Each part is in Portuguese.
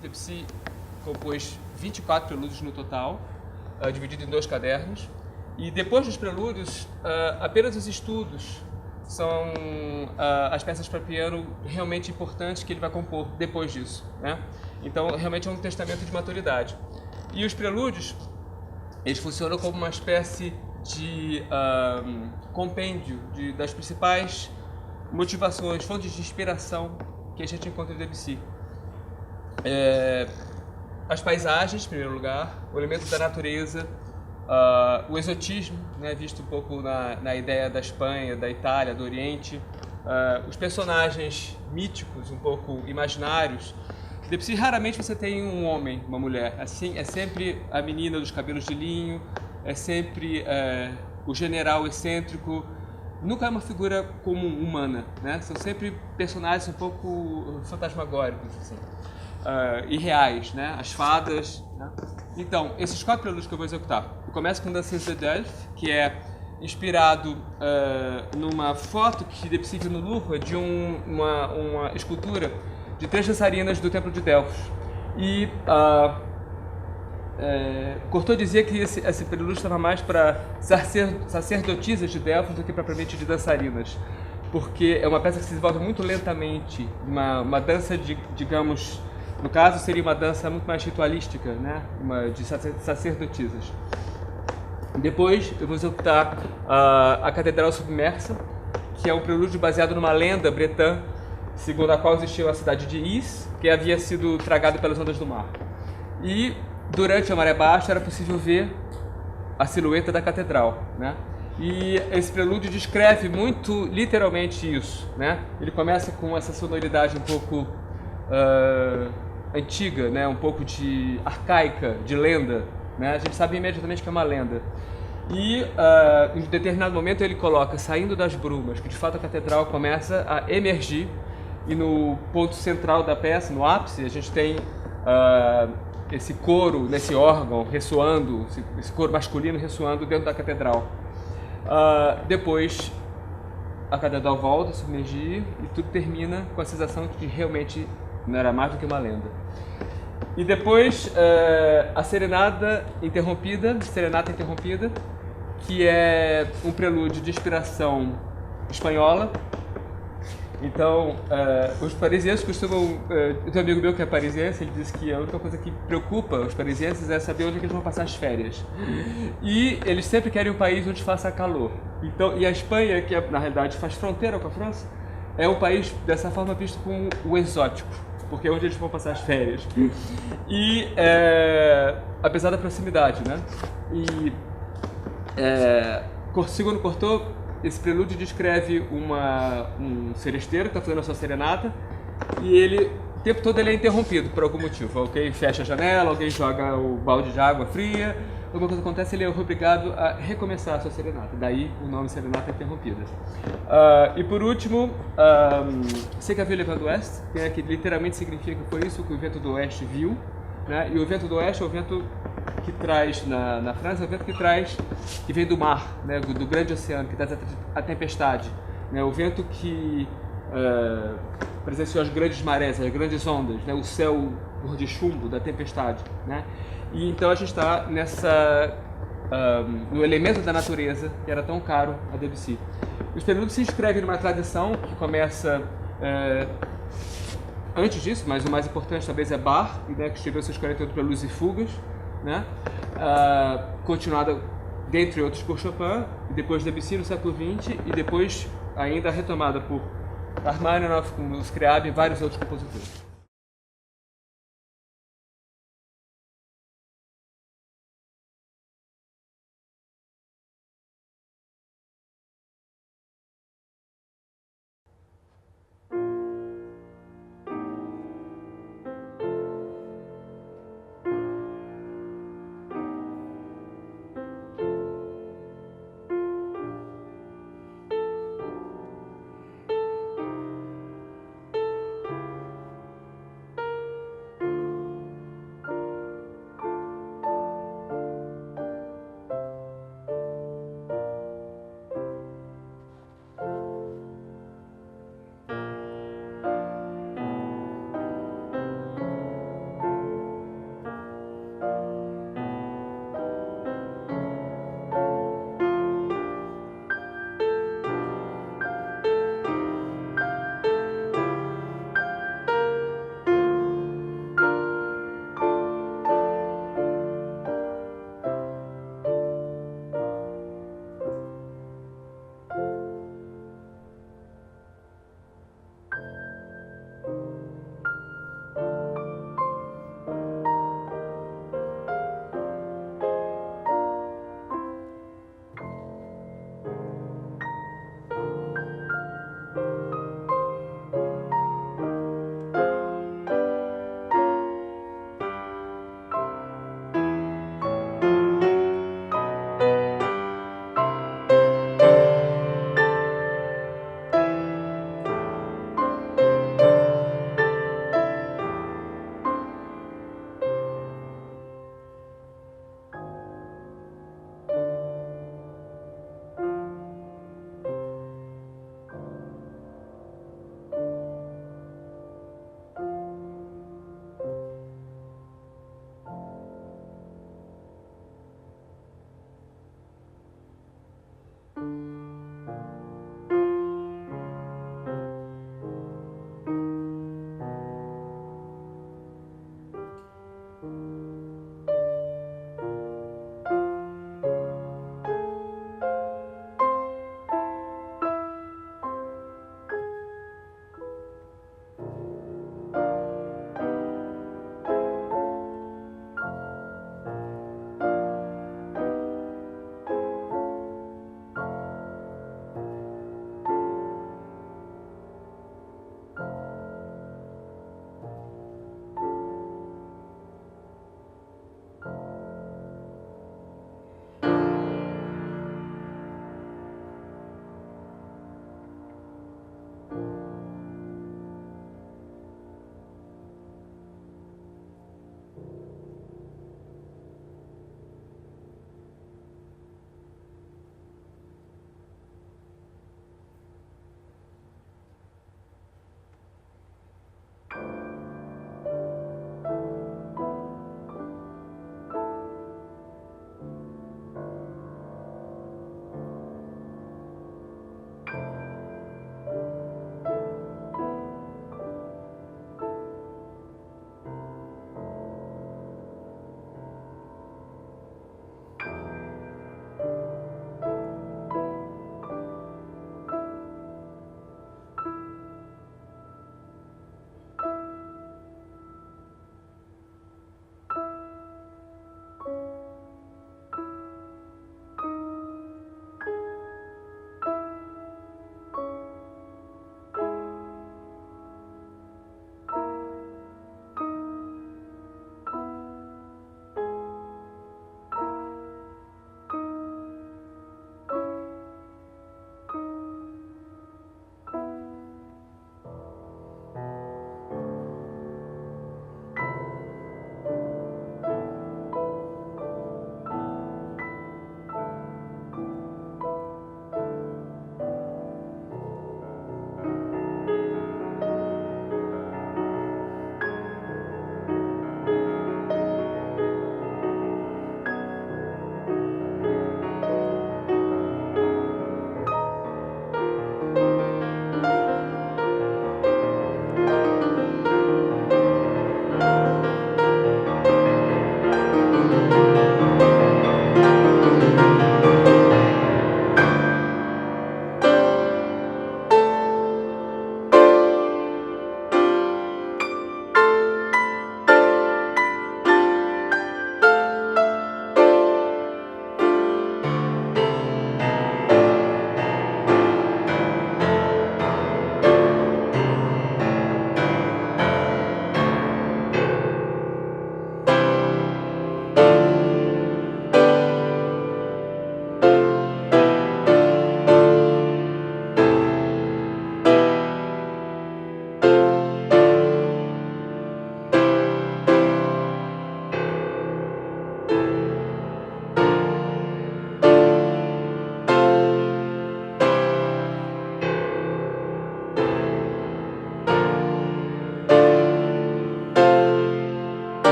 Debussy compôs 24 prelúdios no total, dividido em 2 cadernos. E depois dos prelúdios, apenas os estudos são as peças para piano realmente importantes que ele vai compor depois disso, né? Então, realmente é um testamento de maturidade. E os prelúdios, eles funcionam como uma espécie de compêndio das principais motivações, fontes de inspiração que a gente encontra em Debussy. As paisagens, em primeiro lugar, o elemento da natureza, o exotismo, né, visto um pouco na ideia da Espanha, da Itália, do Oriente, os personagens míticos, um pouco imaginários. Debussy, raramente você tem um homem, uma mulher, assim, é sempre a menina dos cabelos de linho, é sempre o general excêntrico, nunca é uma figura comum, humana, né? São sempre personagens um pouco fantasmagóricos, assim. Irreais, né? As fadas, né? Então, esses 4 prelúdios que eu vou executar. Eu começo com Danses de Delphes, que é inspirado numa foto que Debussy viu no Louvre de uma escultura de 3 dançarinas do Templo de Delfos. E Cortot dizia que esse prelúdio estava mais para sacerdotisas de Delfos do que propriamente de dançarinas, porque é uma peça que se desenvolve muito lentamente, uma dança, digamos, no caso seria uma dança muito mais ritualística, né? De sacerdotisas. Depois eu vou executar a Catedral Submersa, que é um prelúdio baseado numa lenda bretã, segundo a qual existiu a cidade de Is, que havia sido tragada pelas ondas do mar. E durante a maré baixa era possível ver a silhueta da catedral, né? E esse prelúdio descreve muito literalmente isso, né? Ele começa com essa sonoridade um pouco antiga, né? Um pouco de arcaica, de lenda, né? A gente sabe imediatamente que é uma lenda. E em determinado momento ele coloca, saindo das brumas, que de fato a catedral começa a emergir, e no ponto central da peça, no ápice, a gente tem esse coro, nesse órgão ressoando, esse coro masculino ressoando dentro da catedral. Depois a catedral volta a submergir e tudo termina com a sensação de que realmente não era mais do que uma lenda. E depois a Serenata Interrompida, que é um prelúdio de inspiração espanhola. Então, os parisienses costumam... eu tenho um amigo meu que é parisiense, ele disse que a única coisa que preocupa os parisienses é saber onde é que eles vão passar as férias. E eles sempre querem um país onde faça calor. Então, e a Espanha, que na realidade faz fronteira com a França, é um país dessa forma visto como o exótico, porque é onde eles vão passar as férias. E apesar da proximidade, né? E segundo Cortot, esse prelúdio descreve um seresteiro que está fazendo a sua serenata e ele, o tempo todo ele é interrompido por algum motivo. Alguém fecha a janela, alguém joga o balde de água fria, alguma coisa acontece, ele é obrigado a recomeçar a sua serenata. Daí o nome Serenata Interrompida. E por último, C'est qu'a vu le vent d'Ouest, que literalmente significa que foi isso que o vento do oeste viu, né? E o vento do oeste é o vento que traz, na França, é o vento que vem do mar, né? do grande oceano, que traz a tempestade. Né? O vento que presenciou as grandes marés, as grandes ondas, né? O céu cor de chumbo da tempestade. Né? E então a gente está no elemento da natureza que era tão caro a Debussy. Os prelúdios se inscrevem numa tradição que começa antes disso, mas o mais importante talvez é Bach, né, que escreveu seus 48 prelúdios e fugas, né? Continuada, dentre outros, por Chopin, e depois Debussy no século XX, e depois ainda retomada por Rachmaninoff, com Scriabin e vários outros compositores.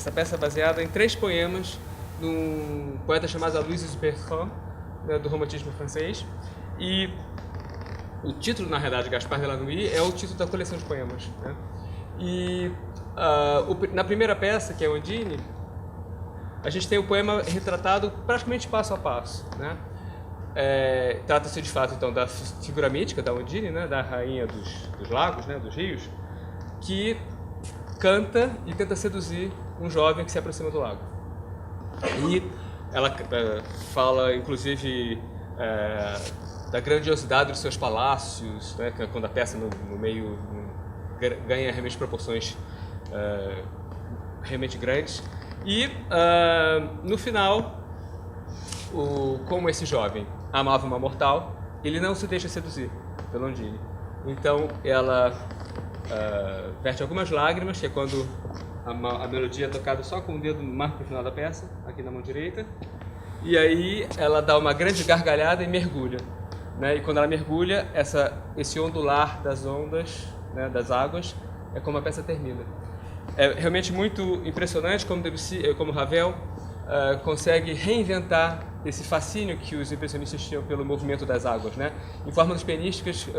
Essa peça é baseada em 3 poemas de um poeta chamado Aloysius Bertrand, né, do romantismo francês. E o título, na realidade, Gaspard de la Nuit, é o título da coleção de poemas, né? E na primeira peça, que é Ondine, a gente tem o poema retratado praticamente passo a passo, né? Trata-se de fato então da figura mítica da Ondine, né, da rainha dos lagos, né, dos rios, que canta e tenta seduzir um jovem que se aproxima do lago. E ela fala, inclusive, da grandiosidade dos seus palácios, né, quando a peça no meio ganha realmente proporções realmente grandes. E no final, como esse jovem amava uma mortal, ele não se deixa seduzir pela Ondine. Então ela verte algumas lágrimas, que é quando a melodia é tocada só com o dedo no marco final da peça, aqui na mão direita. E aí ela dá uma grande gargalhada e mergulha, né? E quando ela mergulha, esse ondular das ondas, né, das águas, é como a peça termina. É realmente muito impressionante como Debussy, como Ravel, consegue reinventar esse fascínio que os impressionistas tinham pelo movimento das águas, né? Em formas pianísticas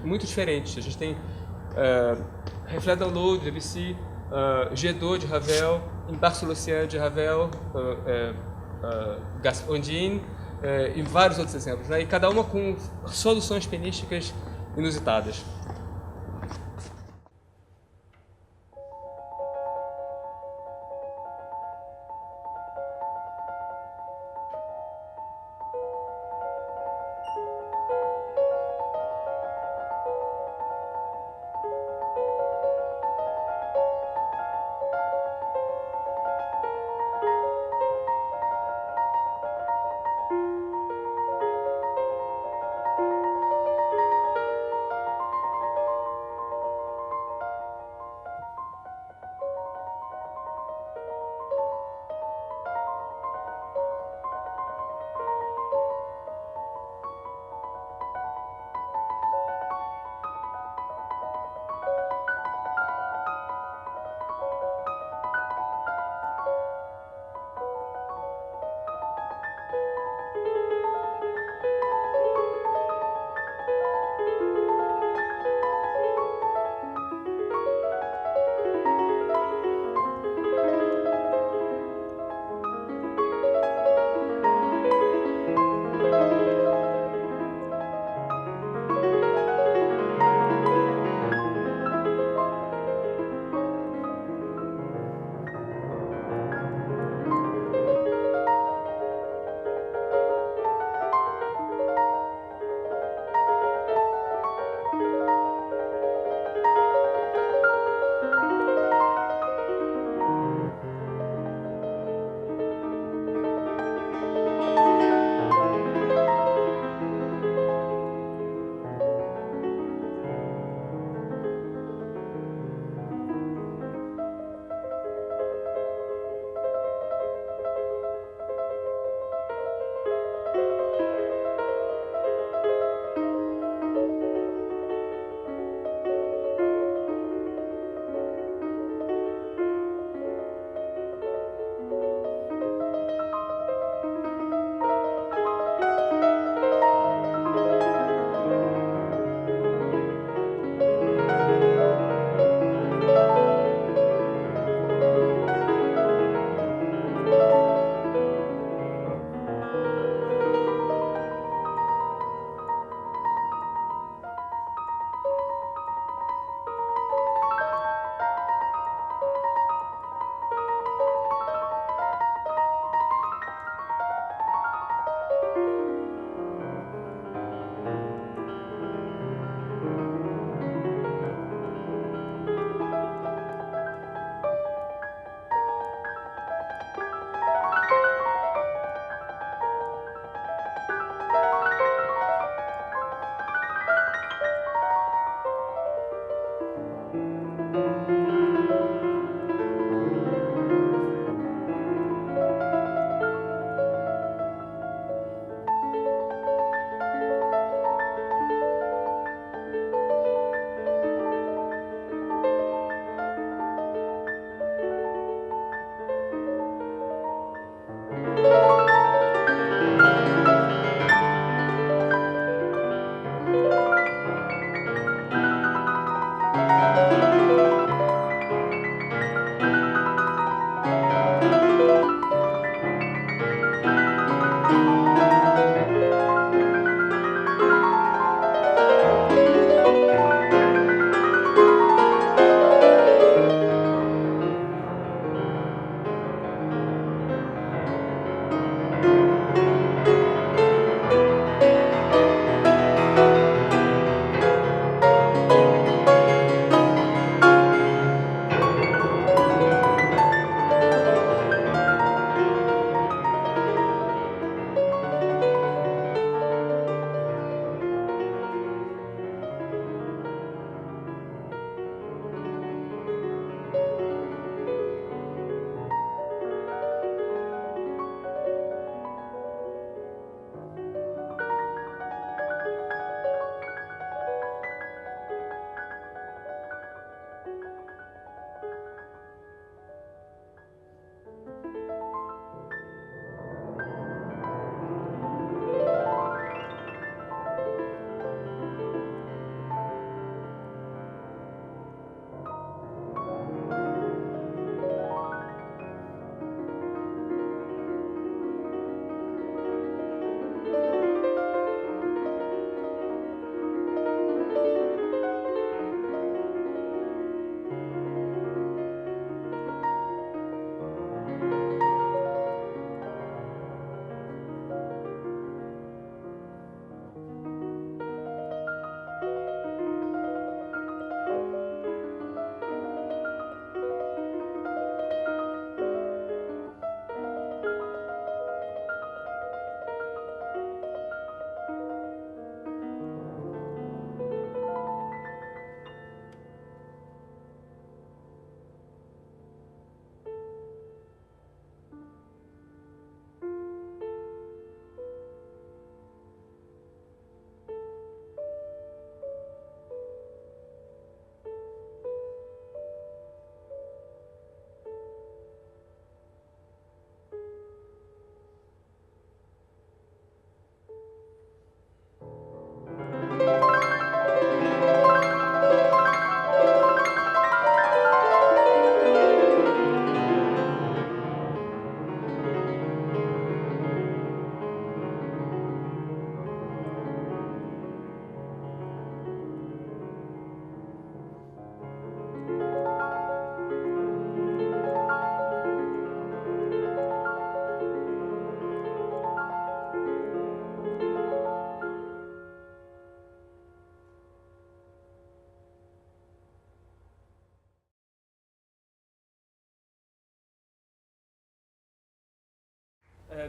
muito diferentes. A gente tem Reflet dans l'eau de Debussy, Jet d'eau de Ravel, Embarque sur l'océan de Ravel, Ondine, e vários outros exemplos, né? E cada uma com soluções pianísticas inusitadas.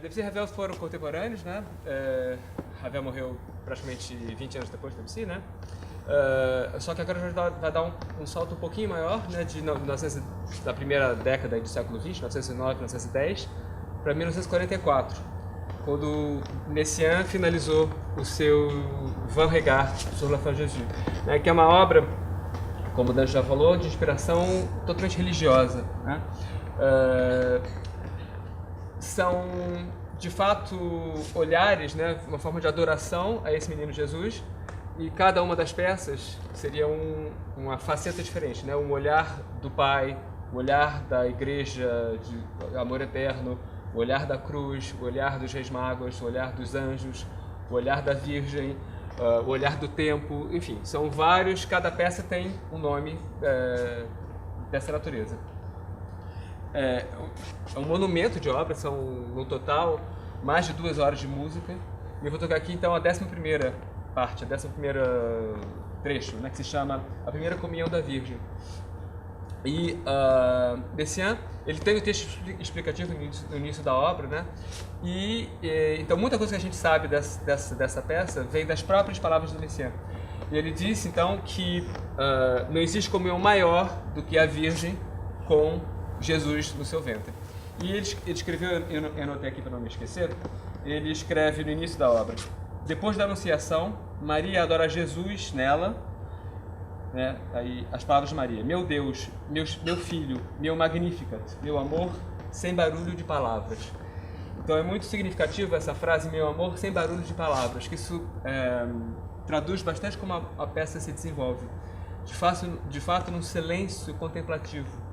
Debussy e Ravel foram contemporâneos, né? Ravel morreu praticamente 20 anos depois de Debussy, né? Só que agora a gente vai dar um salto um pouquinho maior, né? Da primeira década do século XX, 1909, 1910, para 1944, quando Messiaen finalizou o seu Van Regard sur la fin de Jésus, né? Que é uma obra, como o Dan já falou, de inspiração totalmente religiosa, né? São, de fato, olhares, né, uma forma de adoração a esse menino Jesus, e cada uma das peças seria uma faceta diferente, né? Um olhar do Pai, o olhar da Igreja de amor eterno, o olhar da cruz, o olhar dos Reis Magos, o olhar dos anjos, o olhar da Virgem, o olhar do tempo, enfim, são vários, cada peça tem um nome dessa natureza. É um monumento de obra, são no total mais de 2 horas de música. E eu vou tocar aqui então a 11ª parte, a 11º trecho, né, que se chama A Primeira Comunhão da Virgem. E Messiaen, ele tem um texto explicativo no início da obra, né? Então muita coisa que a gente sabe dessa peça vem das próprias palavras do Messiaen. E ele disse então que não existe comunhão maior do que a Virgem com Jesus no seu ventre. E ele escreveu, eu anotei aqui para não me esquecer, ele escreve no início da obra: depois da Anunciação, Maria adora Jesus nela, né? Aí as palavras de Maria: meu Deus, meu filho, meu Magnificat, meu amor, sem barulho de palavras. Então é muito significativa essa frase, meu amor, sem barulho de palavras, que isso traduz bastante como a peça se desenvolve. De fato, num silêncio contemplativo.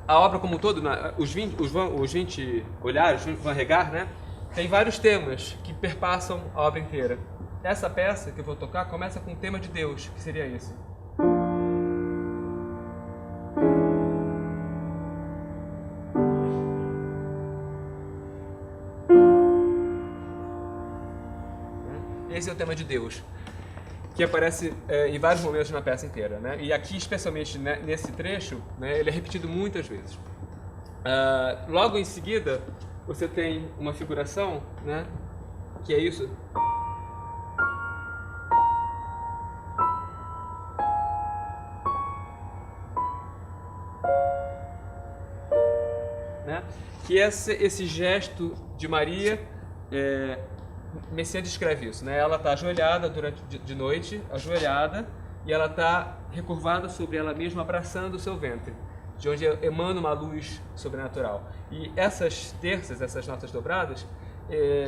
A obra como um todo, os 20 olhares, Van Regard, né, tem vários temas que perpassam a obra inteira. Essa peça que eu vou tocar começa com o tema de Deus, que seria esse. Esse é o tema de Deus, que aparece em vários momentos na peça inteira, né? E aqui, especialmente, né, nesse trecho, né, ele é repetido muitas vezes. Logo em seguida, você tem uma figuração, né, que é isso. Né? Que esse gesto de Maria, Messiaen descreve isso, né? Ela está ajoelhada de noite, ajoelhada, e ela está recurvada sobre ela mesma, abraçando o seu ventre, de onde emana uma luz sobrenatural. E essas terças, essas notas dobradas,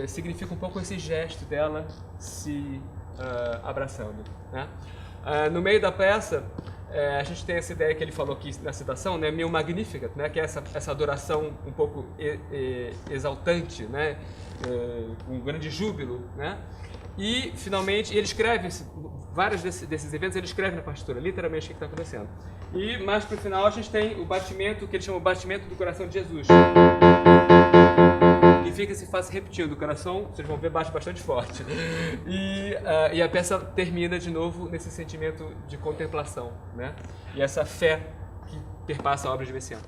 significam um pouco esse gesto dela se abraçando, né? No meio da peça, a gente tem essa ideia que ele falou aqui na citação, né, meu Magnificat, né, que é essa adoração um pouco exaltante, né, um grande júbilo, né? E finalmente ele escreve vários desses eventos, ele escreve na partitura, literalmente o que está acontecendo. E mais para o final a gente tem o batimento que ele chama o batimento do coração de Jesus. E fica se faz repetindo, o coração, vocês vão ver, bate bastante forte. E a peça termina de novo nesse sentimento de contemplação, né? E essa fé que perpassa a obra de Messiaen.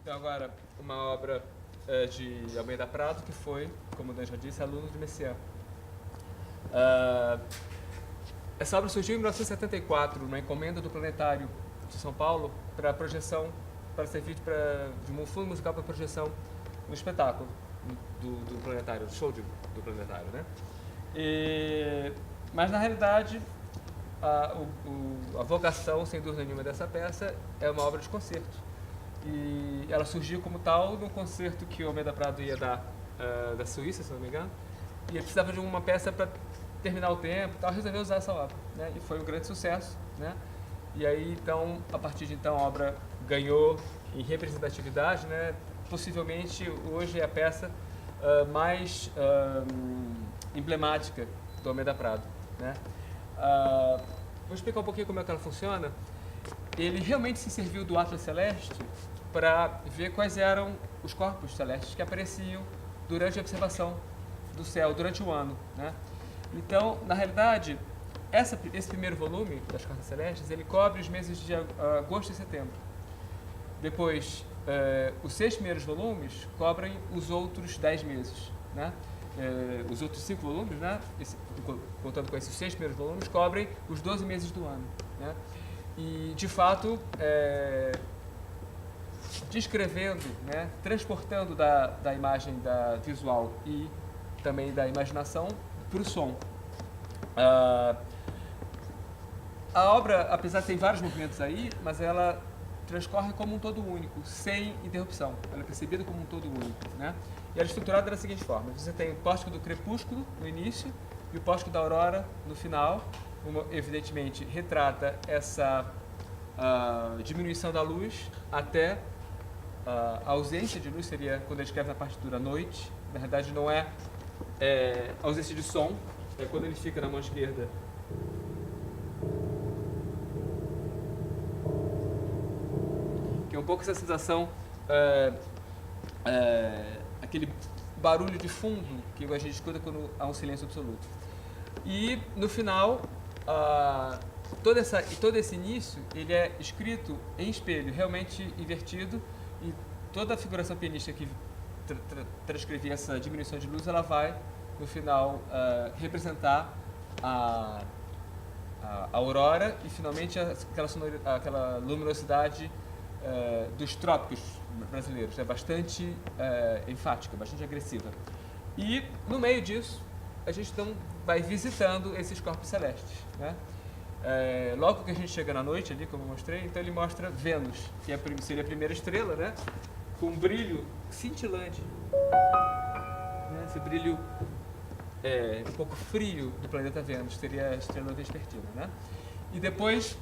Então agora uma obra de Almeida Prado, que foi, como o Dan já disse, aluno de Messiaen. Essa obra surgiu em 1974, numa encomenda do Planetário de São Paulo, para projeção, para servir de um fundo musical para projeção no espetáculo do Planetário, do show do Planetário, né? Mas na realidade a vocação, sem dúvida nenhuma, dessa peça é uma obra de concerto. E ela surgiu como tal num concerto que o Almeida Prado ia dar da Suíça, se não me engano, e ele precisava de uma peça para terminar o tempo e tal, resolveu usar essa obra, né? E foi um grande sucesso, né? E aí, então, a partir de então, a obra ganhou em representatividade, né? Possivelmente, hoje é a peça mais emblemática do Almeida Prado, né? Vou explicar um pouquinho como é que ela funciona. Ele realmente se serviu do Atlas Celeste para ver quais eram os corpos celestes que apareciam durante a observação do céu, durante o ano, né? Então, na realidade, esse primeiro volume das cartas celestes, ele cobre os meses de agosto e setembro. Depois, os 6 primeiros volumes cobrem os outros 10 meses, né? Os outros 5 volumes, né? Contando com esses 6 primeiros volumes, cobrem os 12 meses do ano, né? E, de fato, descrevendo, né? Transportando da imagem visual e também da imaginação para o som. A obra, apesar de ter vários movimentos aí, mas ela transcorre como um todo único, sem interrupção. Ela é percebida como um todo único, né? E ela é estruturada da seguinte forma: você tem o pórtico do crepúsculo no início e o pórtico da aurora no final. Evidentemente, retrata essa diminuição da luz até a ausência de luz, seria quando ele escreve na partitura noite. Na verdade, não é ausência de som, é quando ele fica na mão esquerda. Que é um pouco essa sensação, aquele barulho de fundo que a gente escuta quando há um silêncio absoluto. E no final, todo esse início ele é escrito em espelho, realmente invertido, e toda a figuração pianística que transcrevia essa diminuição de luz, ela vai no final representar a aurora e finalmente aquela luminosidade dos trópicos brasileiros, é bastante enfática, bastante agressiva. E no meio disso a gente então vai visitando esses corpos celestes, né? Logo que a gente chega na noite ali, como eu mostrei, então ele mostra Vênus, que seria a primeira estrela, né? Com um brilho cintilante, né? Esse brilho um pouco frio do planeta Vênus, seria a estrela vespertina, né? E depois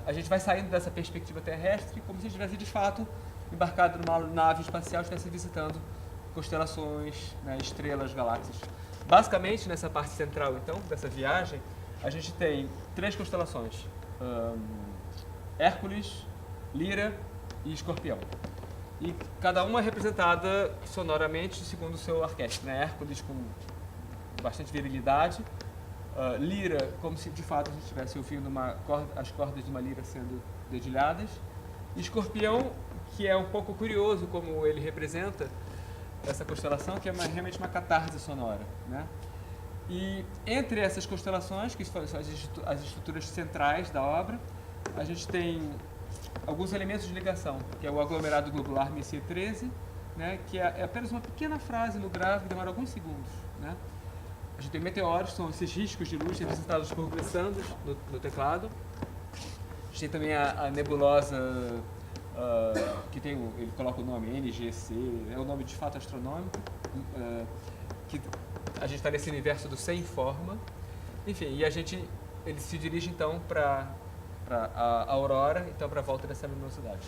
a gente vai saindo dessa perspectiva terrestre como se estivesse de fato embarcado numa nave espacial, estivesse visitando constelações, né, estrelas, galáxias. Basicamente, nessa parte central, então, dessa viagem, a gente tem 3 constelações: Hércules, Lira e Escorpião. E cada uma é representada sonoramente segundo o seu arquétipo, né? Hércules com bastante virilidade, Lira como se de fato a gente estivesse ouvindo as cordas de uma lira sendo dedilhadas, e Escorpião, que é um pouco curioso como ele representa essa constelação, que é realmente uma catarse sonora, né? E entre essas constelações, que são as estruturas centrais da obra, a gente tem alguns elementos de ligação, que é o aglomerado globular Messier 13, né, que é apenas uma pequena frase no grave que demora alguns segundos, né? A gente tem meteoros, que são esses riscos de luz representados por glissandos no teclado. A gente tem também a nebulosa, que ele coloca o nome NGC, é o nome de fato astronômico, que a gente está nesse universo do sem forma. Enfim, e ele se dirige então para a aurora, então para a volta dessa luminosidade.